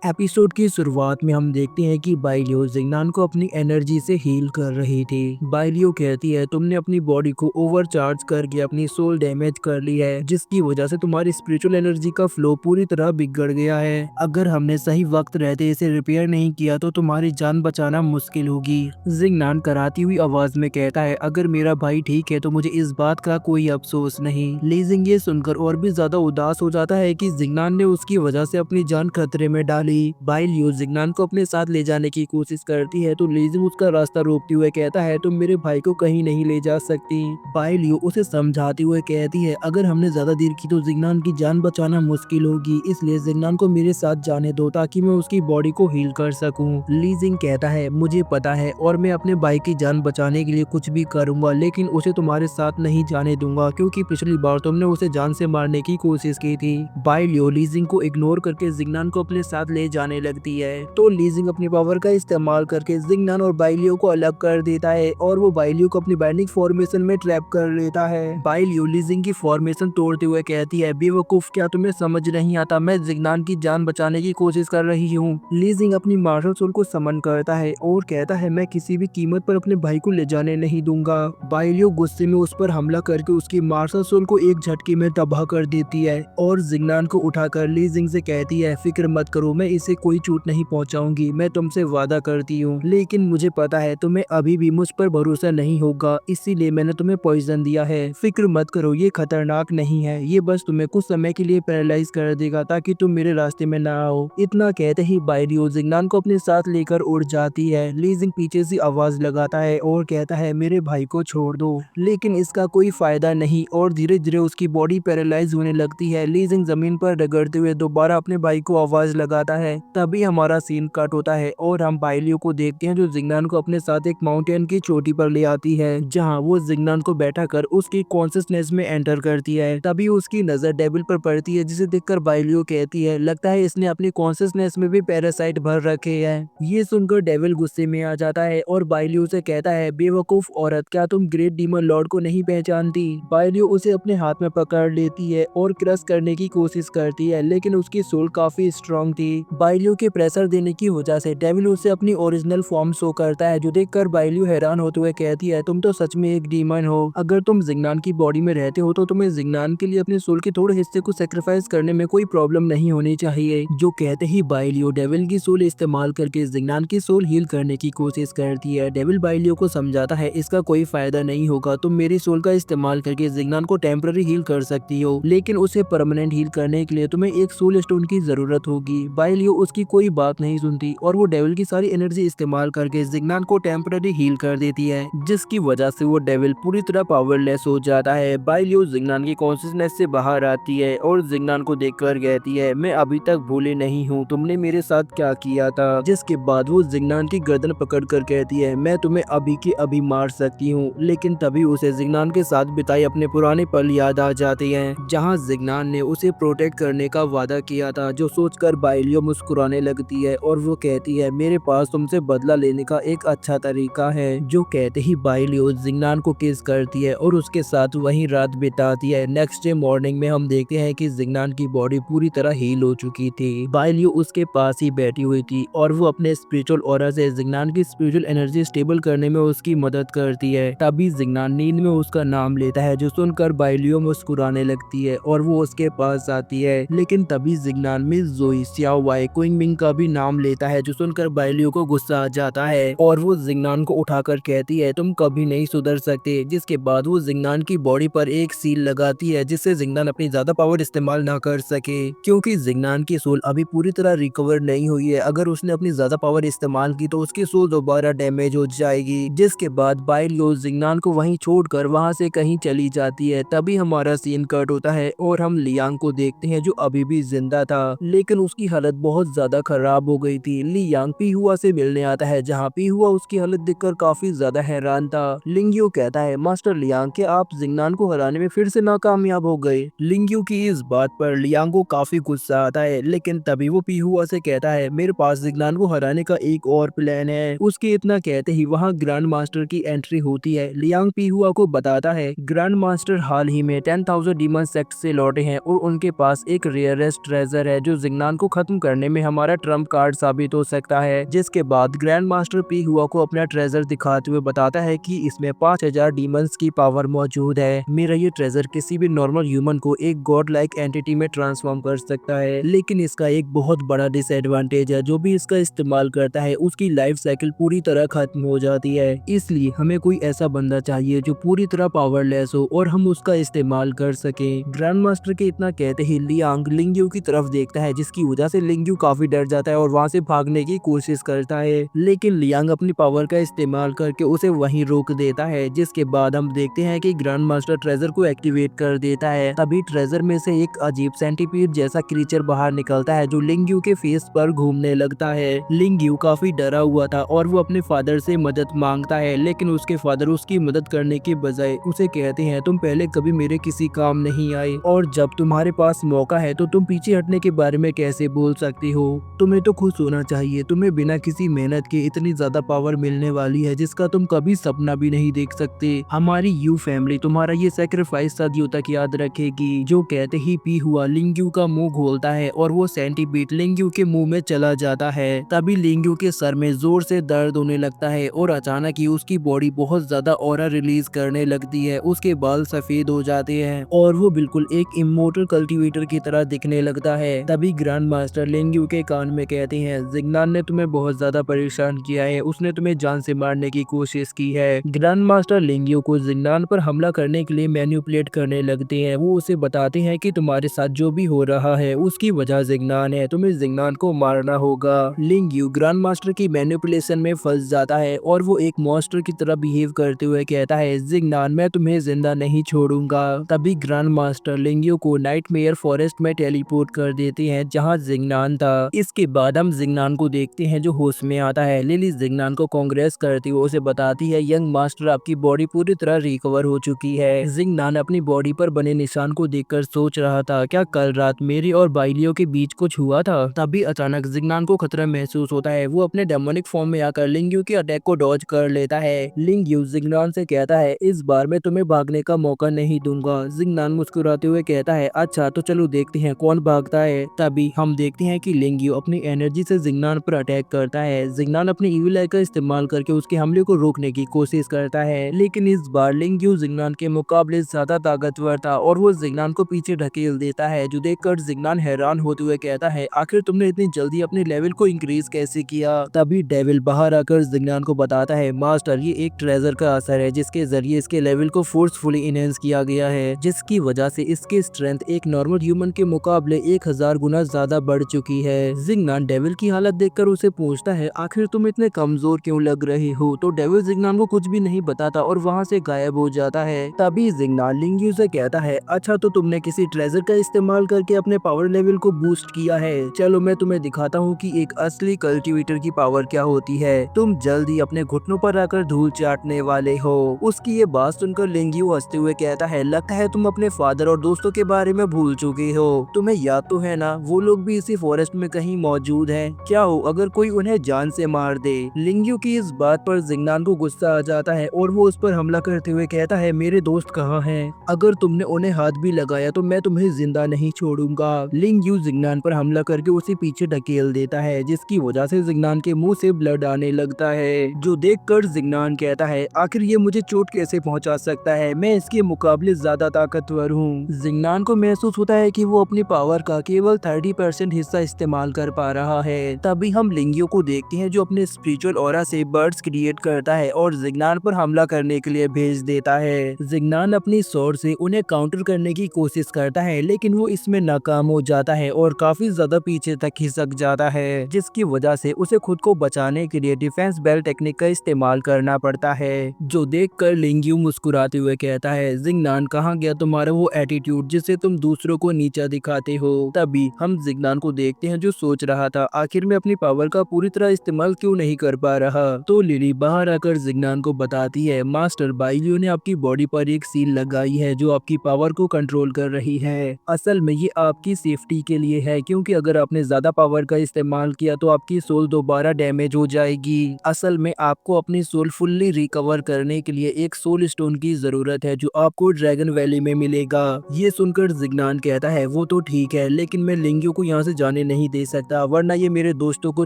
Episode की शुरुआत में हम देखते हैं कि बाइलियो जिंगनान को अपनी एनर्जी से हील कर रही थी। बाइलियो कहती है तुमने अपनी बॉडी को ओवरचार्ज करके अपनी सोल डैमेज कर ली है, जिसकी वजह से तुम्हारी स्पिरिचुअल एनर्जी का फ्लो पूरी तरह बिगड़ गया है। अगर हमने सही वक्त रहते इसे रिपेयर नहीं किया तो तुम्हारी जान बचाना मुश्किल होगी। जिंगनान कराती हुई आवाज में कहता है अगर मेरा भाई ठीक है तो मुझे इस बात का कोई अफसोस नहीं। लीजिंग ये सुनकर और भी ज्यादा उदास हो जाता है कि जिंगनान ने उसकी वजह से अपनी जान खतरे में डाली। बाइलियो जिंगनान को अपने साथ ले जाने की कोशिश करती है तो लीजिंग उसका रास्ता रोकते हुए कहता है तुम मेरे भाई को कहीं नहीं ले जा सकती। बाइलियो उसे समझाते हुए कहती है अगर हमने ज्यादा देर की तो जिंगनान की जान बचाना मुश्किल होगी, इसलिए जिंगनान को मेरे साथ जाने दो ताकि मैं उसकी बॉडी को हील कर सकूं। लीजिंग कहता है मुझे पता है और मैं अपने भाई की जान बचाने के लिए कुछ भी करूंगा, लेकिन उसे तुम्हारे साथ नहीं जाने दूंगा क्योंकि पिछली बार तुमने उसे जान से मारने की कोशिश की थी। बाइलियो लीजिंग को इग्नोर करके जिंगनान को अपने साथ ले जाने लगती है तो लीजिंग अपनी पावर का इस्तेमाल करके जिंगनान और बाइलियो को अलग कर देता है और वो बाइलियो को अपनी बाइंडिंग फॉर्मेशन में ट्रैप कर लेता है। बाइलियो लीजिंग की फॉर्मेशन तोड़ते हुए कहती है बेवकूफ, क्या तुम्हें समझ नहीं आता मैं जिंगनान की जान बचाने की कोशिश कर रही हूँ। लीजिंग अपनी मार्शल सोल को समन करता है और कहता है मैं किसी भी कीमत पर अपने भाई को ले जाने नहीं दूंगा। बाइलियो गुस्से में उस पर हमला करके उसकी मार्शल सोल को एक झटके में तबाह कर देती है और जिंगनान को उठाकर लीजिंग से कहती है फिक्र मत करो, मैं इसे कोई चोट नहीं पहुंचाऊंगी, मैं तुमसे वादा करती हूँ। लेकिन मुझे पता है तुम्हें अभी भी मुझ पर भरोसा नहीं होगा, इसीलिए मैंने तुम्हें पॉइजन दिया है। फिक्र मत करो, ये खतरनाक नहीं है, ये बस तुम्हें कुछ समय के लिए पैरालाइज कर देगा ताकि तुम मेरे रास्ते में ना आओ। इतना कहते ही बाइलियो जिंगनान को अपने साथ लेकर उड़ जाती है। लीजिंग पीछे से आवाज लगाता है और कहता है मेरे भाई को छोड़ दो, लेकिन इसका कोई फायदा नहीं और धीरे धीरे उसकी बॉडी पैरालाइज होने लगती है। लीजिंग जमीन पर रगड़ते हुए दोबारा अपने भाई को आवाज लगाता है। तभी हमारा सीन कट होता है और हम बाइलियो को देखते हैं जो जिंगनान को अपने साथ एक माउंटेन की चोटी पर ले आती है, जहां वो जिंगनान को बैठा कर उसकी कॉन्सियसनेस में एंटर करती है। तभी उसकी नजर डेविल पर पड़ती है, जिसे देखकर बाइलियो कहती है लगता है इसने अपनी कॉन्सियसनेस में भी पैरासाइट भर रखे हैं। ये सुनकर डेविल गुस्से में आ जाता है और बाइलियो से कहता है बेवकूफ औरत, क्या तुम ग्रेट डीमन लॉर्ड को नहीं पहचानती। बाइलियो उसे अपने हाथ में पकड़ लेती है और क्रश करने की कोशिश करती है, लेकिन उसकी सोल काफी स्ट्रांग थी। बाइलियो के प्रेशर देने की वजह से डेविल उसे अपनी ओरिजिनल फॉर्म शो करता है, जो देखकर बाइलियो हैरान होते हुए कहती है तुम तो सच में एक डीमन हो, अगर तुम जिंगनान की बॉडी में रहते हो तो तुम्हें जिंगनान के लिए अपने सोल के थोड़े हिस्से को सेक्रीफाइस करने में कोई प्रॉब्लम नहीं होनी चाहिए। जो कहते ही बाइलियो डेविल की सोल इस्तेमाल करके जिंगनान की सोल हील करने की कोशिश करती है। डेविल बाइलियो को समझाता है इसका कोई फायदा नहीं होगा, तुम मेरी सोल का इस्तेमाल करके जिंगनान को टेम्पररी हील कर सकती हो, लेकिन उसे परमानेंट हील करने के लिए तुम्हें एक सोल स्टोन की जरूरत होगी। बाइलियो उसकी कोई बात नहीं सुनती और वो डेविल की सारी एनर्जी इस्तेमाल करके जिंगनान को टेम्पररी हील कर देती है, जिसकी वजह से वो डेविल पूरी तरह पावरलेस हो जाता है। बाइलियो जिंगनान की कॉन्शियसनेस से बाहर आती है और जिंगनान को देखकर कहती है मैं अभी तक भूले नहीं हूँ तुमने मेरे साथ क्या किया था। जिसके बाद वो जिंगनान की गर्दन पकड़कर कहती है मैं तुम्हें अभी के अभी मार सकती हूँ, लेकिन तभी उसे जिंगनान के साथ बिताए अपने पुराने पल याद आ जाते हैं, जहाँ जिंगनान ने उसे प्रोटेक्ट करने का वादा किया था। जो सोचकर बाइलियो मुस्कुराने लगती है और वो कहती है मेरे पास तुमसे बदला लेने का एक अच्छा तरीका है। जो कहते ही बाइलियो जिंगनान को किस करती है और उसके साथ वहीं रात बिताती है। नेक्स्ट डे मॉर्निंग में हम देखते हैं कि जिंगनान की बॉडी पूरी तरह हील हो चुकी थी। बाइलियो उसके पास ही बैठी हुई थी और वो अपने स्पिरिचुअल ऑरा से जिंगनान की स्पिरिचुअल एनर्जी स्टेबल करने में उसकी मदद करती है। तभी जिंगनान नींद में उसका नाम लेता है, जो सुनकर बाइलियो मुस्कुराने लगती है और वो उसके पास आती है, लेकिन तभी जिंगनान में जोई सियाओ वाई क्विंगमिंग का भी नाम लेता है, जो सुनकर बाइलियो को गुस्सा आ जाता है और वो जिंगनान को उठाकर कहती है तुम कभी नहीं सुधर सकते। जिसके बाद वो जिंगनान की बॉडी पर एक सील लगाती है, जिससे जिंगनान अपनी ज्यादा पावर इस्तेमाल ना कर सके, क्योंकि जिंगनान की सोल अभी पूरी तरह रिकवर नहीं हुई है। अगर उसने अपनी ज्यादा पावर इस्तेमाल की तो उसकी सोल दोबारा डैमेज हो जाएगी। जिसके बाद बाइलियो जिंगनान को वहीं छोड़कर वहां से कहीं चली जाती है। तभी हमारा सीन कट होता है और हम लियांग को देखते हैं, जो अभी भी जिंदा था, लेकिन उसकी हालत बहुत ज्यादा खराब हो गई थी। लियांग पीहुआ से मिलने आता है, जहाँ पीहुआ उसकी हालत देखकर काफी ज्यादा हैरान था। लिंग्यू कहता है मास्टर लियांग, क्या आप जिंगनान को हराने में फिर से नाकामयाब हो गए। लिंग्यू की इस बात पर लियांग को काफी गुस्सा आता है, लेकिन तभी वो पीहुआ से कहता है मेरे पास जिंगनान को हराने का एक और प्लान है। उसके इतना कहते ही वहाँ ग्रैंड मास्टर की एंट्री होती है। लियांग पीहुआ को बताता है ग्रैंड मास्टर हाल ही में 10,000 डीमन सेक्ट से लौटे हैं और उनके पास एक रेयरेस्ट ट्रेजर है जो जिंगनान को खत्म करने करने में हमारा ट्रम्प कार्ड साबित हो सकता है। जिसके बाद ग्रैंड मास्टर पी हुआ को अपना ट्रेजर दिखाते हुए बताता है कि इसमें 5000 डीमंस की पावर मौजूद है। मेरा ये ट्रेजर किसी भी नॉर्मल ह्यूमन को एक गॉड लाइक एंटिटी में ट्रांसफॉर्म कर सकता है, लेकिन इसका एक बहुत बड़ा डिसएडवांटेज है। जो भी इसका इस्तेमाल करता है उसकी लाइफ साइकिल पूरी तरह खत्म हो जाती है। इसलिए हमें कोई ऐसा बंदा चाहिए जो पूरी तरह पावरलेस हो और हम उसका इस्तेमाल कर सके। ग्रैंड मास्टर के इतना कहते ही लियांग लिंग्यू की तरफ देखता है, जिसकी वजह से लिंग्यू काफी डर जाता है और वहाँ से भागने की कोशिश करता है, लेकिन लियांग अपनी पावर का इस्तेमाल करके उसे वहीं रोक देता है। जिसके बाद हम देखते हैं कि ग्रैंड मास्टर ट्रेजर को एक्टिवेट कर देता है। तभी ट्रेजर में से एक अजीब सेंटीपीड जैसा क्रीचर बाहर निकलता है जो लिंग्यू के फेस पर घूमने लगता है। लिंग्यू काफी डरा हुआ था और वो अपने फादर से मदद मांगता है, लेकिन उसके फादर उसकी मदद करने के बजाय उसे कहते हैं तुम पहले कभी मेरे किसी काम नहीं आए और जब तुम्हारे पास मौका है तो तुम पीछे हटने के बारे में कैसे बोल सकती हो। तुम्हें तो खुश होना चाहिए, तुम्हें बिना किसी मेहनत के इतनी ज्यादा पावर मिलने वाली है जिसका तुम कभी सपना भी नहीं देख सकते। हमारी यू फैमिली तुम्हारा ये सैक्रिफाइस सदियों तक याद रखेगी। जो कहते ही पी हुआ लिंग्यू का मुंह खोलता है और वो सेंटीपीड लिंग्यू के मुंह में चला जाता है। तभी लिंग्यू के सर में जोर से दर्द होने लगता है और अचानक ही उसकी बॉडी बहुत ज्यादा ऑरा रिलीज करने लगती है। उसके बाल सफेद हो जाते हैं और वो बिल्कुल एक इमोर्टल कल्टीवेटर की तरह दिखने लगता है। तभी ग्रैंड मास्टर लिंग्यू के कान में कहते हैं जिग्नान ने तुम्हें बहुत ज्यादा परेशान किया है, उसने तुम्हें जान से मारने की कोशिश की है। ग्रैंड मास्टर लिंग्यू को जिग्नान पर हमला करने के लिए मैनिपुलेट करने लगते हैं। वो उसे बताते हैं कि तुम्हारे साथ जो भी हो रहा है उसकी वजह जिग्नान है, तुम्हें जिग्नान को मारना होगा। लिंग्यू ग्रैंड मास्टर की मैनिपुलेशन में फंस जाता है और वो एक मॉन्स्टर की तरह बिहेव करते हुए कहता है जिग्नान मैं तुम्हें जिंदा नहीं छोड़ूंगा। तभी ग्रैंड मास्टर लिंग्यू को नाइटमेयर फॉरेस्ट में टेलीपोर्ट कर देते हैं जहाँ जिग्नान था। इसके बाद हम जिग्नान को देखते हैं जो होश में आता है। लिली जिग्नान को कांग्रेस करती हुए उसे बताती है यंग मास्टर आपकी बॉडी पूरी तरह रिकवर हो चुकी है। जिग्नान अपनी बॉडी पर बने निशान को देखकर सोच रहा था क्या कल रात मेरी और बाइलियो के बीच कुछ हुआ था। तभी अचानक जिग्नान को खतरा महसूस होता है। वो अपने डेमोनिक फॉर्म में आकर लिंग्यू के अटैक को डॉज कर लेता है। लिंग्यू जिग्नान से कहता है इस बार मैं तुम्हें भागने का मौका नहीं दूंगा। जिग्नान मुस्कुराते हुए कहता है अच्छा तो चलो देखते हैं कौन भागता है। तभी हम देखते हैं कि लिंग्यू अपनी एनर्जी से जिग्नान पर अटैक करता है। जिग्नान अपनी ईविल आई का इस्तेमाल करके उसके हमले को रोकने की कोशिश करता है, लेकिन इस बार लिंग्यू जिग्नान के मुकाबले ज्यादा ताकतवर था और वो जिग्नान को पीछे ढकेल देता है। जो देखकर जिग्नान हैरान होते हुए कहता है आखिर तुमने इतनी जल्दी अपने लेवल को इंक्रीज कैसे किया। तभी डेविल बाहर आकर जिग्नान को बताता है मास्टर ये एक ट्रेजर का असर है जिसके जरिए इसके लेवल को फोर्सफुली इनहेंस किया गया है, जिसकी वजह से इसकी स्ट्रेंथ एक नॉर्मल ह्यूमन के मुकाबले 1000 गुना ज्यादा बढ़ चुकी है। जिग्नान डेविल की हालत देखकर उसे पूछता है आखिर तुम इतने कमजोर क्यों लग रहे हो। तो डेविल जिग्नान को कुछ भी नहीं बताता और वहाँ से गायब हो जाता है। तभी जिग्नान लिंग्यू से कहता है अच्छा तो तुमने किसी ट्रेजर का इस्तेमाल करके अपने पावर लेवल को बूस्ट किया है, चलो मैं तुम्हें दिखाता हूँ कि एक असली कल्टीवेटर की पावर क्या होती है। तुम जल्दी अपने घुटनों पर आकर धूल चाटने वाले हो। उसकी ये बात सुनकर लिंग्यू हंसते हुए कहता है लगता है तुम अपने फादर और दोस्तों के बारे में भूल चुके हो। तुम्हें याद तो है ना वो लोग भी इसी फॉरेस्ट में कहीं मौजूद हैं। क्या हो अगर कोई उन्हें जान से मार दे। लिंग्यू की इस बात पर जिग्नान को गुस्सा आ जाता है और वो उस पर हमला करते हुए कहता है मेरे दोस्त कहाँ हैं? अगर तुमने उन्हें हाथ भी लगाया तो मैं तुम्हें जिंदा नहीं छोड़ूंगा। लिंग्यू जिग्नान पर हमला करके उसे पीछे ढकेल देता है, जिसकी वजह से जिग्नान के मुंह से ब्लड आने लगता है। जो देखकर जिग्नान कहता है आखिर ये मुझे चोट कैसे पहुंचा सकता है, मैं इसके मुकाबले ज्यादा ताकतवर हूँ। जिग्नान को महसूस होता है कि वो अपनी पावर का केवल 30% हिस्सा इस्तेमाल कर पा रहा है। तभी हम लिंग्यू को देखते हैं जो अपने स्पिरिचुअल ऑरा से बर्ड्स क्रिएट करता है और जिग्नान पर हमला करने के लिए भेज देता है। जिग्नान अपनी स्वॉर्ड से उन्हें काउंटर करने की कोशिश करता है, लेकिन वो इसमें नाकाम हो जाता है और काफी ज्यादा पीछे तक खिसक जाता है, जिसकी वजह से उसे खुद को बचाने के लिए डिफेंस बेल टेक्निक का इस्तेमाल करना पड़ता है। जो देखकर लिंग्यू मुस्कुराते हुए कहता है जिग्नान कहाँ गया तुम्हारा वो एटीट्यूड जिससे तुम दूसरों को नीचा दिखाते हो। तभी हम जिग्नान को देखते हैं जो सोच रहा था आखिर में अपनी पावर का पूरी तरह इस्तेमाल क्यों नहीं कर पा रहा। तो लिली बाहर आकर जिग्नान को बताती है मास्टर बाइलियो ने आपकी बॉडी पर एक सील लगाई है जो आपकी पावर को कंट्रोल कर रही है। असल में ये आपकी सेफ्टी के लिए है, क्योंकि अगर आपने ज्यादा पावर का इस्तेमाल किया तो आपकी सोल दोबारा डैमेज हो जाएगी। असल में आपको अपनी सोल फुल्ली रिकवर करने के लिए एक सोल स्टोन की जरूरत है जो आपको ड्रैगन वैली में मिलेगा। ये सुनकर जिग्नान कहता है वो तो ठीक है, लेकिन मैं लिंग्यू को यहाँ से जाने जाने नहीं दे सकता, वरना ये मेरे दोस्तों को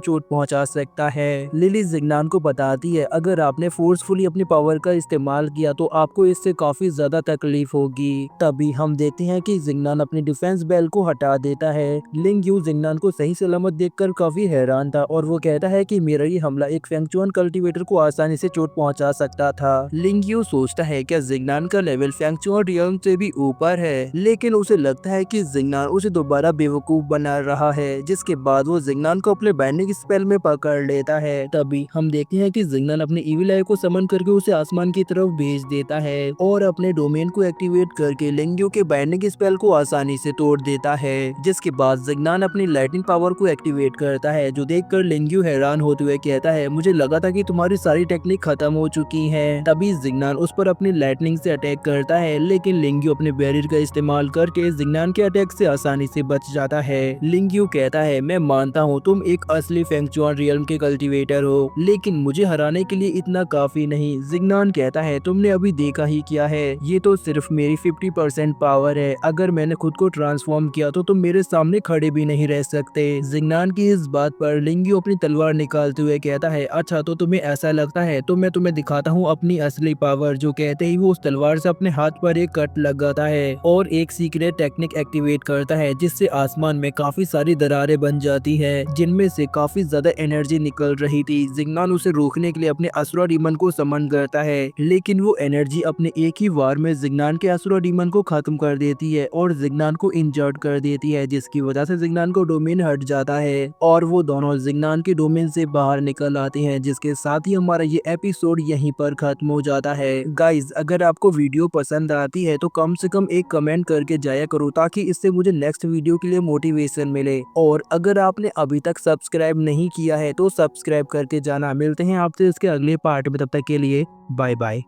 चोट पहुंचा सकता है। लिली जिग्नान को बताती है अगर आपने फोर्सफुली अपनी पावर का इस्तेमाल किया तो आपको इससे काफी ज्यादा तकलीफ होगी। तभी हम देखते हैं कि जिग्नान अपनी डिफेंस बेल को हटा देता है। लिंग यू जिग्नान को सही सलामत देखकर काफी हैरान था और वो कहता है कि मेरा ये हमला एक फेंगचुआन कल्टीवेटर को आसानी से चोट पहुंचा सकता था। लिंग यू सोचता है क्या जिग्नान का लेवल फेंगचुआन रियल्म से भी ऊपर है, लेकिन उसे लगता है कि जिग्नान उसे दोबारा बेवकूफ बना रहा है, जिसके बाद वो जिग्नान को अपने बाइंडिंग स्पेल में पकड़ लेता है। तभी हम देखते हैं कि जिग्नान अपने इविल आई को समन करके उसे आसमान की तरफ भेज देता है और अपने डोमेन को एक्टिवेट करके लिंग यू के बाइंडिंग स्पेल को आसानी से तोड़ देता है। जिसके बाद जिग्नान अपनी लाइटिंग पावर को एक्टिवेट करता है, जो देखकर लिंग यू हैरान होते हुए कहता है मुझे लगा था कि तुम्हारी सारी टेक्निक खत्म हो चुकी है। तभी जिग्नान उस पर अपनी लाइटनिंग से अटैक करता है, लेकिन लिंग यू अपने बैरियर का इस्तेमाल करके जिग्नान के अटैक से आसानी से बच जाता है। लिंग यू कहता है मैं मानता हूँ तुम एक असली फेंगचुआन रियल्म के कल्टीवेटर हो, लेकिन मुझे हराने के लिए इतना काफी नहीं। जिग्नान कहता है तुमने अभी देखा ही क्या है, ये तो सिर्फ मेरी 50% पावर है, अगर मैंने खुद को ट्रांसफॉर्म किया तो तुम मेरे सामने खड़े भी नहीं रह सकते। जिग्नान की इस बात पर लिंग यू अपनी तलवार निकालते हुए कहता है अच्छा तो तुम्हें ऐसा लगता है तो मैं तुम्हें दिखाता हूँ अपनी असली पावर। जो कहते ही वो उस तलवार से अपने हाथ पर एक कट लगाता है और एक सीक्रेट टेक्निक एक्टिवेट करता है, जिससे आसमान में काफी सारी दरारें बन जाती है, जिनमें से काफी ज्यादा एनर्जी निकल रही थी। जिग्नान उसे रोकने के लिए अपने असुरा डीमन को समन करता है, लेकिन वो एनर्जी अपने एक ही वार में जिग्नान के असुरा डीमन को खत्म कर देती है और जिग्नान को इंजर्ड कर देती है, जिसकी वजह से जिग्नान को डोमेन हट जाता है और वो दोनों जिग्नान के डोमेन से बाहर निकल आते हैं। जिसके साथ ही हमारा ये एपिसोड यहीं पर खत्म हो जाता है। गाइज अगर आपको वीडियो पसंद आती है तो कम से कम एक कमेंट करके जाया करो, ताकि इससे मुझे नेक्स्ट वीडियो के लिए मोटिवेशन मिले। और अगर आपने अभी तक सब्सक्राइब नहीं किया है तो सब्सक्राइब करके जाना। मिलते हैं आपसे इसके अगले पार्ट में, तब तक के लिए बाय बाय।